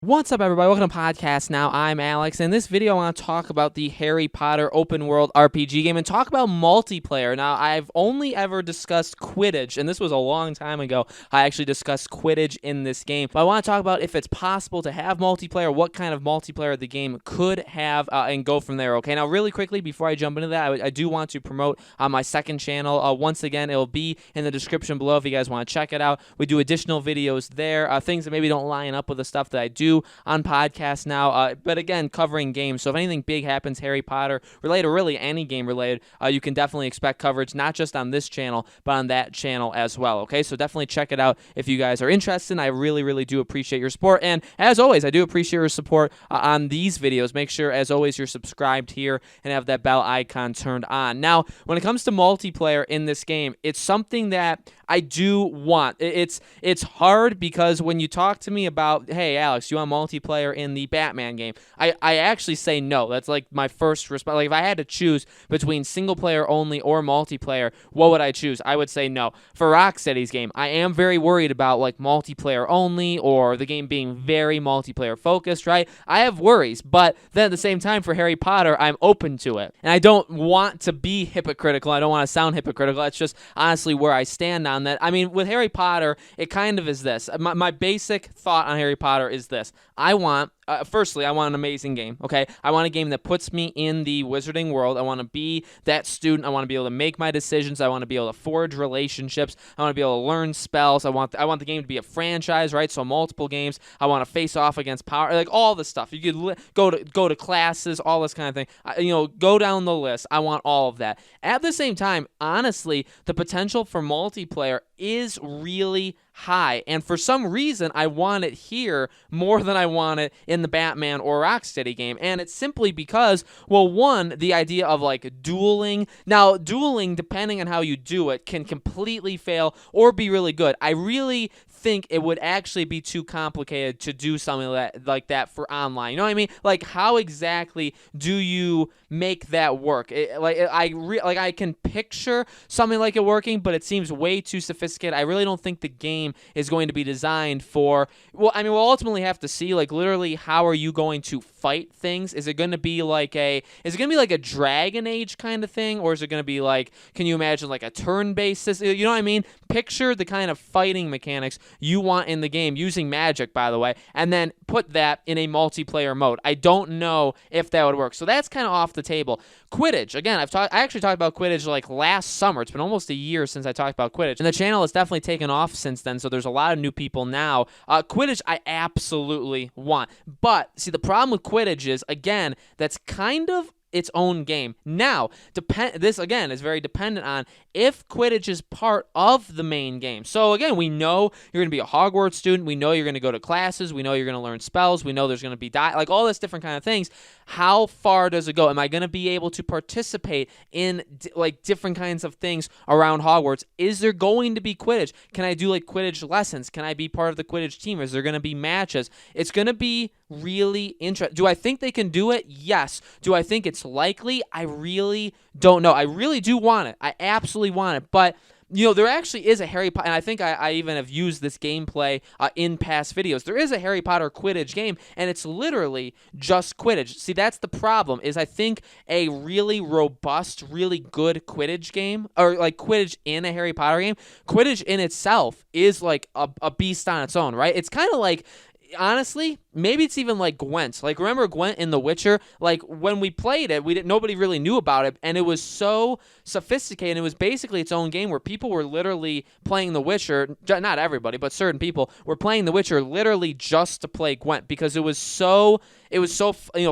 What's up, everybody? Welcome to Podcast Now. I'm Alex. In this video, I want to talk about the Harry Potter open world RPG game and talk about multiplayer. Now, I've only ever discussed Quidditch, and this was a long time ago. I actually discussed Quidditch in this game. But I want to talk about if it's possible to have multiplayer, what kind of multiplayer the game could have, and go from there, okay? Now, really quickly, before I jump into that, I do want to promote my second channel. Once again, it'll be in the description below if you guys want to check it out. We do additional videos there, things that maybe don't line up with the stuff that I do on Podcast Now, but again, covering games. So if anything big happens, Harry Potter related, or really any game related, you can definitely expect coverage, not just on this channel, but on that channel as well, okay? So definitely check it out if you guys are interested. I really, really do appreciate your support, and as always, I do appreciate your support on these videos. Make sure, as always, you're subscribed here and have that bell icon turned on. Now, when it comes to multiplayer in this game, it's something that I do want. It's hard because when you talk to me about, hey, Alex, you want multiplayer in the Batman game, I actually say no. That's like my first response. Like if I had to choose between single player only or multiplayer, what would I choose? I would say no. For Rocksteady's game, I am very worried about like multiplayer only or the game being very multiplayer focused, right? I have worries, but then at the same time for Harry Potter, I'm open to it. And I don't want to be hypocritical. I don't want to sound hypocritical. That's just honestly where I stand on that. I mean, with Harry Potter, it kind of is this. My basic thought on Harry Potter is this. Firstly, I want an amazing game, okay? I want a game that puts me in the wizarding world. I want to be that student. I want to be able to make my decisions. I want to be able to forge relationships. I want to be able to learn spells. I want the game to be a franchise, right? So multiple games. I want to face off against power, like all this stuff. You could go to classes, all this kind of thing. Go down the list. I want all of that. At the same time, honestly, the potential for multiplayer is really high, and for some reason I want it here more than I want it in the Batman or Rocksteady game, and it's simply because, well, one, the idea of like dueling. Now, dueling, depending on how you do it, can completely fail or be really good. I really think it would actually be too complicated to do something like that for online. You know what I mean? Like, how exactly do you make that work? I can picture something like it working, but it seems way too sophisticated. I really don't think the game is going to be designed for. Well, I mean, we'll ultimately have to see. Like, literally, how are you going to fight things? Is it going to be like a Dragon Age kind of thing, or is it going to be like? Can you imagine like a turn-based system? You know what I mean? Picture the kind of fighting mechanics you want in the game, using magic, by the way, and then put that in a multiplayer mode. I don't know if that would work. So that's kind of off the table. Quidditch, again, I actually talked about Quidditch like last summer. It's been almost a year since I talked about Quidditch, and the channel has definitely taken off since then, so there's a lot of new people now. Quidditch, I absolutely want. But, see, the problem with Quidditch is, again, that's kind of its own game. Now, this again is very dependent on if Quidditch is part of the main game. So again, we know you're going to be a Hogwarts student. We know you're going to go to classes. We know you're going to learn spells. We know there's going to be like all this different kind of things. How far does it go? Am I going to be able to participate in like different kinds of things around Hogwarts? Is there going to be Quidditch? Can I do like Quidditch lessons? Can I be part of the Quidditch team? Is there going to be matches? It's going to be really interesting. Do I think they can do it? Yes. Do I think it's likely? I really don't know. I really do want it. I absolutely want it. But there actually is a Harry Potter, and I think I even have used this gameplay in past videos. There is a Harry Potter Quidditch game, and it's literally just Quidditch. See, that's the problem, is I think a really robust, really good Quidditch game, or like Quidditch in a Harry Potter game, Quidditch in itself is like a beast on its own, right? It's kind of like, honestly, maybe it's even like Gwent. Like, remember Gwent in The Witcher? Like, when we played it, nobody really knew about it, and it was so sophisticated. It was basically its own game where people were literally playing The Witcher. Not everybody, but certain people were playing The Witcher literally just to play Gwent, because it was so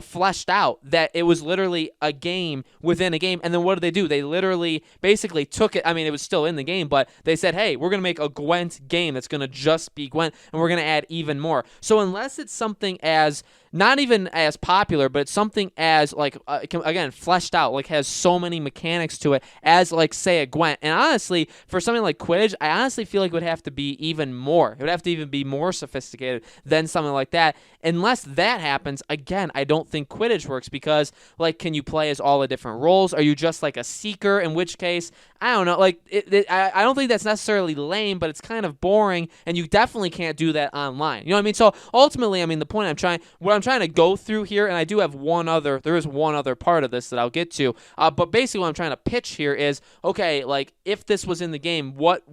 fleshed out that it was literally a game within a game. And then what did they do? They literally basically took it. I mean, it was still in the game, but they said, hey, we're going to make a Gwent game that's going to just be Gwent, and we're going to add even more. So unless it's something as not even as popular, but it's something as like again fleshed out, like has so many mechanics to it as like say a Gwent. And honestly, for something like Quidditch, I honestly feel like it would have to be even more. It would have to even be more sophisticated than something like that. Unless that happens, again, I don't think Quidditch works because like, can you play as all the different roles? Are you just like a seeker? In which case, I don't know. Like, I don't think that's necessarily lame, but it's kind of boring, and you definitely can't do that online. You know what I mean? So ultimately, I mean, what I'm trying to go through here, and I do have there is one other part of this that I'll get to. But basically, what I'm trying to pitch here is, okay, like if this was in the game, what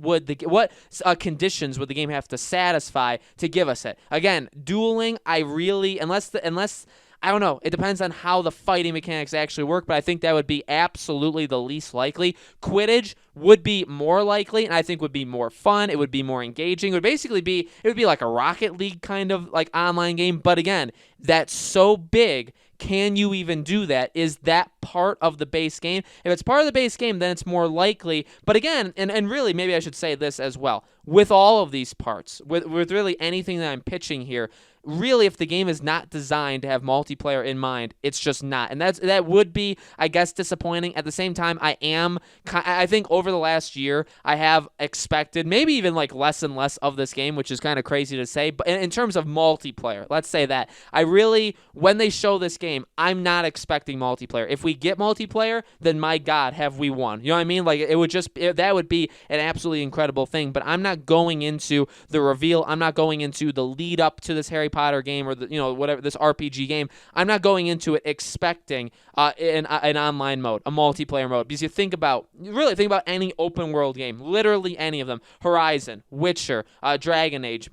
conditions would the game have to satisfy to give us it? Again, dueling, unless I don't know. It depends on how the fighting mechanics actually work, but I think that would be absolutely the least likely. Quidditch would be more likely, and I think would be more fun. It would be more engaging. It would be like a Rocket League kind of like online game. But again, that's so big. Can you even do that? Is that part of the base game? If it's part of the base game, then it's more likely. But again, and really, maybe I should say this as well. With all of these parts, with really anything that I'm pitching here, really, if the game is not designed to have multiplayer in mind, it's just not. And that would be, I guess, disappointing. At the same time, I think over the last year, I have expected maybe even like less and less of this game, which is kind of crazy to say. But in terms of multiplayer, let's say that. When they show this game, I'm not expecting multiplayer. If we get multiplayer, then my God, have we won. You know what I mean? Like, that would be an absolutely incredible thing. But I'm not going into the reveal. I'm not going into the lead up to this Harry Potter game or whatever this RPG game. I'm not going into it expecting an online mode, a multiplayer mode, because you think about any open world game, literally any of them, Horizon, Witcher, Dragon Age,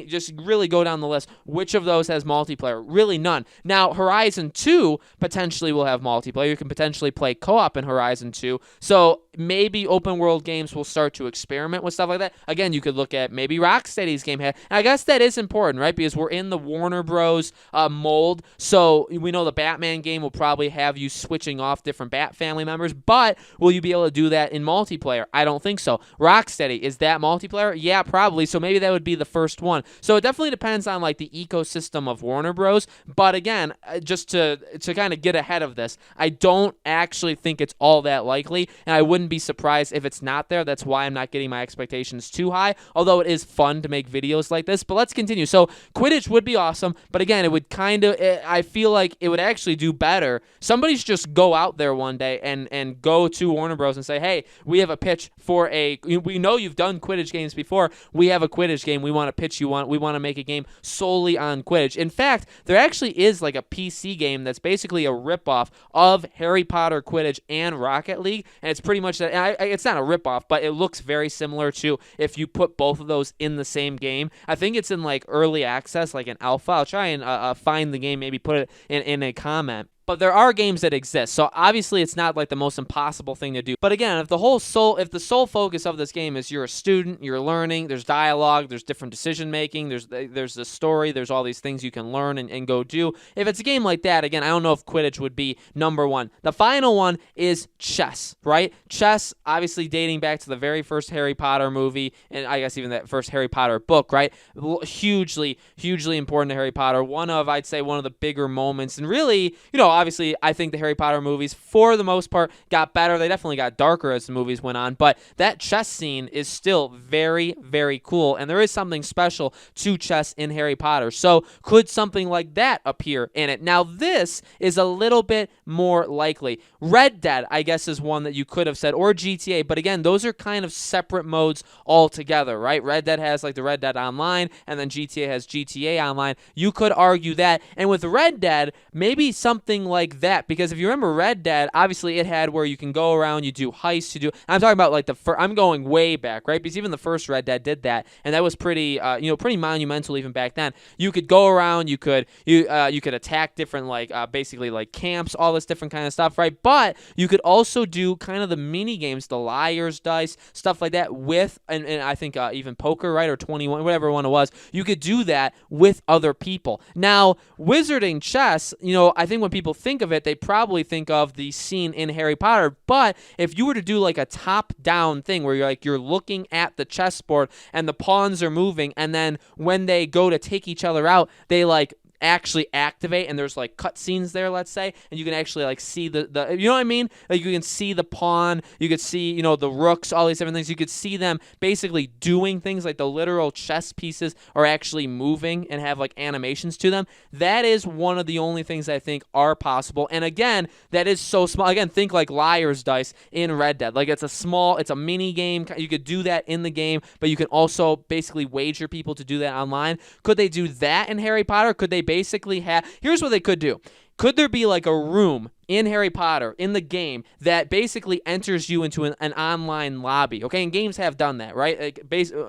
just really go down the list. Which of those has multiplayer? Really none. Now Horizon 2 potentially will have multiplayer. You can potentially play co-op in Horizon 2. So maybe open world games will start to experiment with stuff like that. Again, you could look at maybe Rocksteady's game. And I guess that is important, right? Because we're in the Warner Bros. Mold. So we know the Batman game will probably have you switching off different Bat family members, but will you be able to do that in multiplayer? I don't think so. Rocksteady, is that multiplayer? Yeah, probably. So maybe that would be the first one. So it definitely depends on like the ecosystem of Warner Bros. But again, just to kind of get ahead of this, I don't actually think it's all that likely, and I wouldn't be surprised if it's not there. That's why I'm not getting my expectations too high, although it is fun to make videos like this. But let's continue. So Quidditch would be awesome, but again, it would I feel like it would actually do better. Somebody should just go out there one day and go to Warner Bros. And say, hey, we have a pitch for we know you've done Quidditch games before. We have a Quidditch game. We want to pitch you on. We want to make a game solely on Quidditch. In fact, there actually is like a PC game that's basically a ripoff of Harry Potter, Quidditch, and Rocket League, and it's pretty much that. It's not a ripoff, but it looks very similar to if you put both of those in the same game. I think it's in like early access, like an alpha. I'll try and find the game, maybe put it in a comment. But there are games that exist, so obviously it's not like the most impossible thing to do. But again, if the sole focus of this game is you're a student, you're learning, there's dialogue, there's different decision making, there's the story, there's all these things you can learn and go do. If it's a game like that, again, I don't know if Quidditch would be number one. The final one is chess, right? Chess, obviously dating back to the very first Harry Potter movie, and I guess even that first Harry Potter book, right? Hugely, hugely important to Harry Potter. I'd say one of the bigger moments, and really, obviously, I think the Harry Potter movies, for the most part, got better. They definitely got darker as the movies went on, but that chess scene is still very, very cool, and there is something special to chess in Harry Potter. So could something like that appear in it? Now, this is a little bit more likely. Red Dead, I guess, is one that you could have said, or GTA, but again, those are kind of separate modes altogether, right? Red Dead has like the Red Dead Online, and then GTA has GTA Online. You could argue that, and with Red Dead, maybe something like that, because if you remember Red Dead, obviously it had where you can go around, you do heists, I'm talking about like I'm going way back, right? Because even the first Red Dead did that, and that was pretty monumental even back then. You could go around, you could attack different basically like camps, all this different kind of stuff, right? But you could also do kind of the mini games, the liar's dice, stuff like that with, and I think even poker, right, or 21, whatever one it was. You could do that with other people. Now, wizarding chess, I think when people think of it, they probably think of the scene in Harry Potter. But if you were to do like a top-down thing where you're looking at the chessboard and the pawns are moving, and then when they go to take each other out, they like actually activate, and there's like cutscenes there, let's say, and you can actually like see the you know what I mean? Like you can see the pawn, you could see, you know, the rooks, all these different things. You could see them basically doing things, like the literal chess pieces are actually moving and have like animations to them. That is one of the only things I think are possible. And again, that is so small. Again, think like Liar's Dice in Red Dead. Like it's a mini game. You could do that in the game, but you can also basically wager people to do that online. Could they do that in Harry Potter? Could they basically have, here's what they could do. Could there be like a room in Harry Potter, in the game, that basically enters you into an online lobby? Okay, and games have done that, right? Like,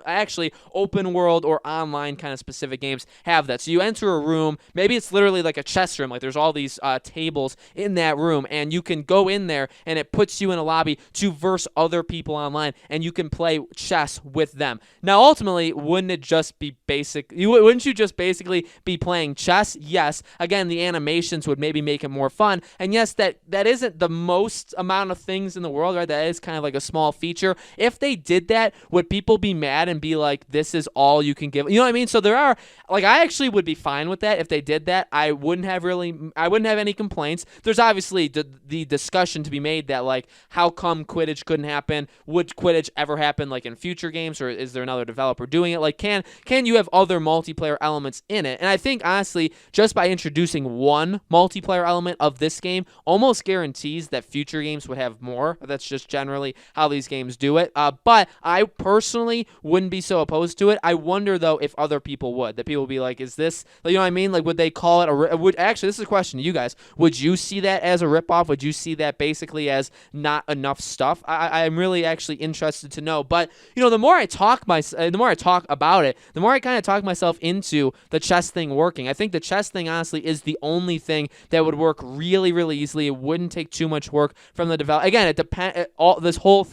actually, open world or online kind of specific games have that. So you enter a room, maybe it's literally like a chess room, like there's all these tables in that room, and you can go in there, and it puts you in a lobby to verse other people online, and you can play chess with them. Now, ultimately, wouldn't it just be basic? Wouldn't you just basically be playing chess? Yes. Again, the animations would maybe make it more fun, and yes, that isn't the most amount of things in the world, right? That is kind of like a small feature. If they did that, would people be mad and be like, this is all you can give? You know what I mean? So there are, like, I actually would be fine with that if they did that. I wouldn't have any complaints. There's obviously the discussion to be made that, like, how come Quidditch couldn't happen? Would Quidditch ever happen, like, in future games, or is there another developer doing it? Like, can you have other multiplayer elements in it? And I think, honestly, just by introducing one multiplayer element of this game almost guarantees that future games would have more. That's just generally how these games do it. But I personally wouldn't be so opposed to it. I wonder, though, if other people would. That people would be like, is this, you know what I mean? Like, would they call it actually, this is a question to you guys. Would you see that as a ripoff? Would you see that basically as not enough stuff? I'm really actually interested to know. But, you know, the more I talk about it, the more I kind of talk myself into the chess thing working. I think the chess thing, honestly, is the only thing that would work really, really easily. It wouldn't take too much work from the developer. Again, it depends. The whole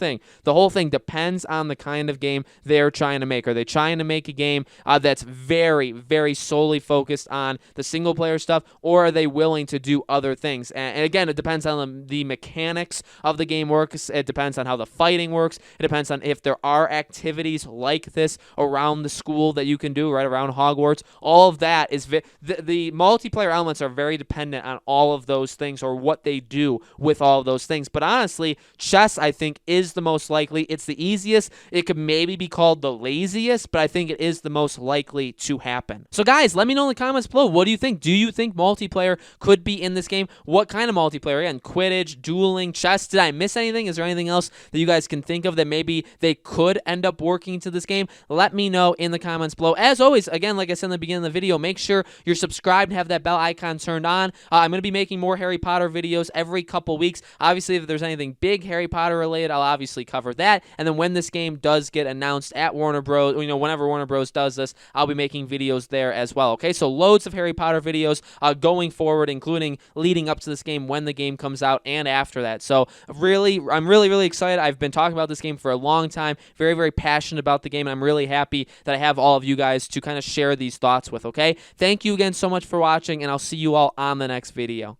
thing depends on the kind of game they're trying to make. Are they trying to make a game that's very, very solely focused on the single player stuff, or are they willing to do other things? And again, it depends on the mechanics of the game works. It depends on how the fighting works. It depends on if there are activities like this around the school that you can do, right around Hogwarts. All of that is the multiplayer elements are very dependent on all of those things, or what they do with all of those things. But honestly, chess, I think, is the most likely. It's the easiest. It could maybe be called the laziest, but I think it is the most likely to happen. So guys, let me know in the comments below. What do you think? Do you think multiplayer could be in this game? What kind of multiplayer? Again, Quidditch, dueling, chess. Did I miss anything? Is there anything else that you guys can think of that maybe they could end up working to this game? Let me know in the comments below. As always, again, like I said in the beginning of the video, make sure you're subscribed and have that bell icon turned on. I'm going to be making more Harry Potter videos every couple weeks. Obviously, if there's anything big Harry Potter related, I'll obviously cover that. And then when this game does get announced at Warner Bros., you know, whenever Warner Bros. Does this, I'll be making videos there as well. Okay, so loads of Harry Potter videos going forward, including leading up to this game, when the game comes out, and after that. So I'm really excited. I've been talking about this game for a long time. Very, very passionate about the game, and I'm really happy that I have all of you guys to kind of share these thoughts with. Okay, thank you again so much for watching, and I'll see you all on the next video.